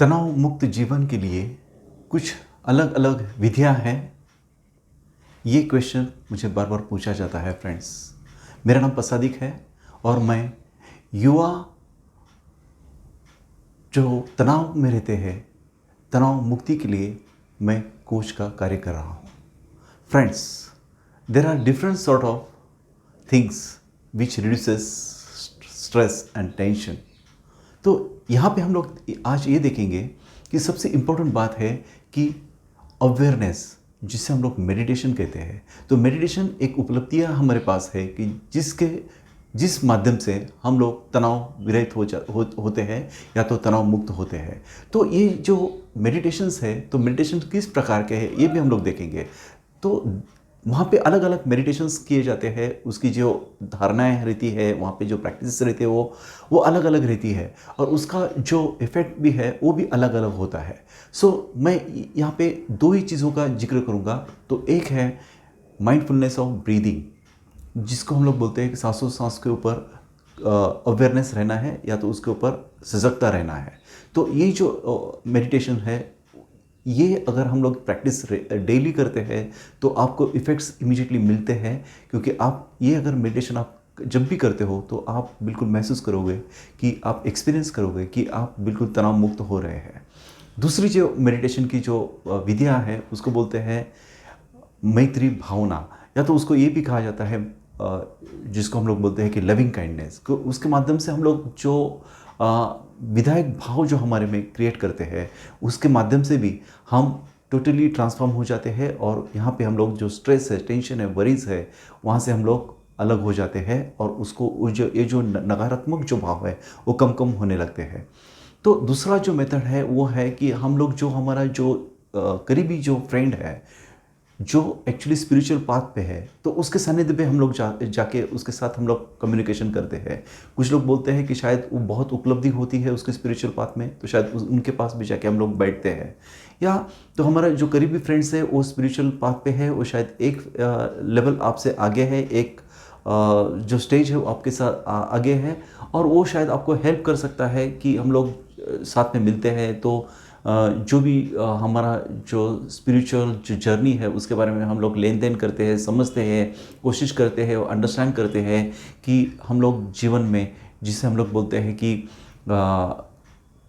तनाव मुक्त जीवन के लिए कुछ अलग अलग विधियां हैं। ये क्वेश्चन मुझे बार बार पूछा जाता है फ्रेंड्स। मेरा नाम प्रसादिक है और मैं युवा जो तनाव में रहते हैं, तनाव मुक्ति के लिए मैं कोच का कार्य कर रहा हूँ। Friends, there are different sort of things which reduces stress and tension. तो यहाँ पे हम लोग आज ये देखेंगे कि सबसे इम्पोर्टेंट बात है कि अवेयरनेस, जिसे हम लोग मेडिटेशन कहते हैं। तो मेडिटेशन एक उपलब्धियाँ हमारे पास है कि जिस माध्यम से हम लोग तनाव विरहित होते हैं या तो तनाव मुक्त होते हैं। तो ये जो मेडिटेशंस है, तो मेडिटेशन किस प्रकार के हैं ये भी हम लोग देखेंगे। तो वहाँ पे अलग अलग मेडिटेशंस किए जाते हैं, उसकी जो धारणाएं रहती है, वहाँ पे जो प्रैक्टिस रहती है वो अलग अलग रहती है और उसका जो इफ़ेक्ट भी है वो भी अलग अलग होता है। मैं यहाँ पे दो ही चीज़ों का जिक्र करूँगा। तो एक है माइंडफुलनेस ऑफ ब्रीदिंग, जिसको हम लोग बोलते हैं कि सांसों सांस के ऊपर अवेयरनेस रहना है या तो उसके ऊपर सजगता रहना है। तो ये जो मेडिटेशन है, ये अगर हम लोग प्रैक्टिस डेली करते हैं तो आपको इफ़ेक्ट्स इमीडिएटली मिलते हैं, क्योंकि आप ये अगर मेडिटेशन आप जब भी करते हो तो आप बिल्कुल महसूस करोगे कि आप एक्सपीरियंस करोगे कि आप बिल्कुल तनाव मुक्त हो रहे हैं। दूसरी जो मेडिटेशन की जो विधियाँ हैं उसको बोलते हैं मैत्री भावना, या तो उसको ये भी कहा जाता है जिसको हम लोग बोलते हैं कि लविंग काइंडनेस। उसके माध्यम से हम लोग जो विधायक भाव जो हमारे में क्रिएट करते हैं, उसके माध्यम से भी हम टोटली ट्रांसफॉर्म हो जाते हैं और यहाँ पे हम लोग जो स्ट्रेस है, टेंशन है, वरीज है, वहाँ से हम लोग अलग हो जाते हैं और उसको ये जो नकारात्मक जो भाव है वो कम कम होने लगते हैं। तो दूसरा जो मेथड है वो है कि हम लोग जो हमारा जो करीबी जो फ्रेंड है, जो एक्चुअली स्पिरिचुअल पाथ पे है, तो उसके सानिध्य पे हम लोग जाके उसके साथ हम लोग कम्युनिकेशन करते हैं। कुछ लोग बोलते हैं कि शायद वो बहुत उपलब्धि होती है उसके स्पिरिचुअल पाथ में, तो शायद उनके पास भी जाके हम लोग बैठते हैं। या तो हमारा जो करीबी फ्रेंड्स है वो स्पिरिचुअल पाथ पे है, वो शायद एक लेवल आपसे आगे है, एक जो स्टेज है वो आपके साथ आगे है और वो शायद आपको हेल्प कर सकता है कि हम लोग साथ में मिलते हैं। तो जो भी हमारा जो स्पिरिचुअल जो जर्नी है उसके बारे में हम लोग लेन देन करते हैं, समझते हैं, कोशिश करते हैं, अंडरस्टैंड करते हैं कि हम लोग जीवन में, जिसे हम लोग बोलते हैं कि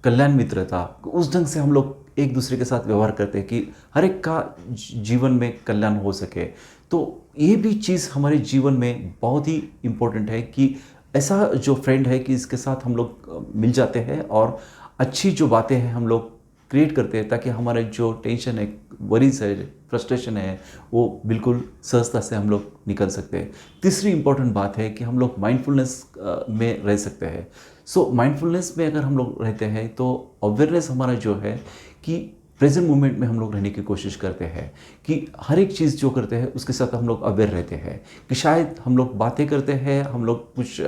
कल्याण मित्रता, उस ढंग से हम लोग एक दूसरे के साथ व्यवहार करते हैं कि हर एक का जीवन में कल्याण हो सके। तो ये भी चीज़ हमारे जीवन में बहुत ही इम्पोर्टेंट है कि ऐसा जो फ्रेंड है कि इसके साथ हम लोग मिल जाते हैं और अच्छी जो बातें हैं हम लोग क्रिएट करते हैं, ताकि हमारा जो टेंशन है, वरीज है, फ्रस्ट्रेशन है, वो बिल्कुल सहजता से हम लोग निकल सकते हैं। तीसरी इंपॉर्टेंट बात है कि हम लोग माइंडफुलनेस में रह सकते हैं। माइंडफुलनेस में अगर हम लोग रहते हैं तो अवेयरनेस हमारा जो है कि प्रेजेंट मोमेंट में हम लोग रहने की कोशिश करते हैं कि हर एक चीज़ जो करते हैं उसके साथ हम लोग अवेयर रहते हैं। कि शायद हम लोग बातें करते हैं, हम लोग कुछ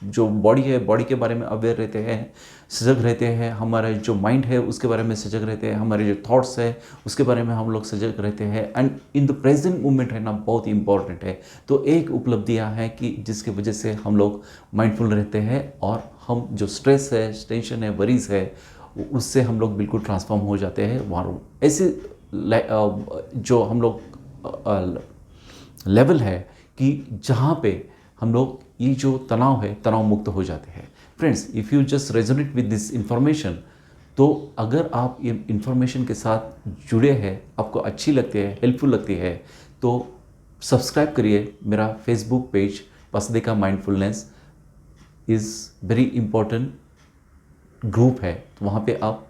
जो बॉडी है, बॉडी के बारे में अवेयर रहते हैं, सजग रहते हैं, हमारा जो माइंड है उसके बारे में सजग रहते हैं, हमारे जो थॉट्स है उसके बारे में हम लोग सजग रहते हैं। And in the present moment रहना बहुत ही इंपॉर्टेंट है। तो एक उपलब्धियाँ हैं कि जिसकी वजह से हम लोग माइंडफुल रहते हैं और हम जो स्ट्रेस है, टेंशन है, वरीज है, उससे हम लोग बिल्कुल ट्रांसफॉर्म हो जाते हैं। वहाँ ऐसे जो हम लोग लेवल है कि जहाँ पे हम लोग ये जो तनाव है, तनाव मुक्त हो जाते हैं। Friends, if you just resonate with this information, तो अगर आप ये इंफॉर्मेशन के साथ जुड़े हैं, आपको अच्छी लगती है, हेल्पफुल लगती है, तो सब्सक्राइब करिए मेरा फेसबुक पेज। पसदिका mindfulness is very important group है, तो वहाँ पे आप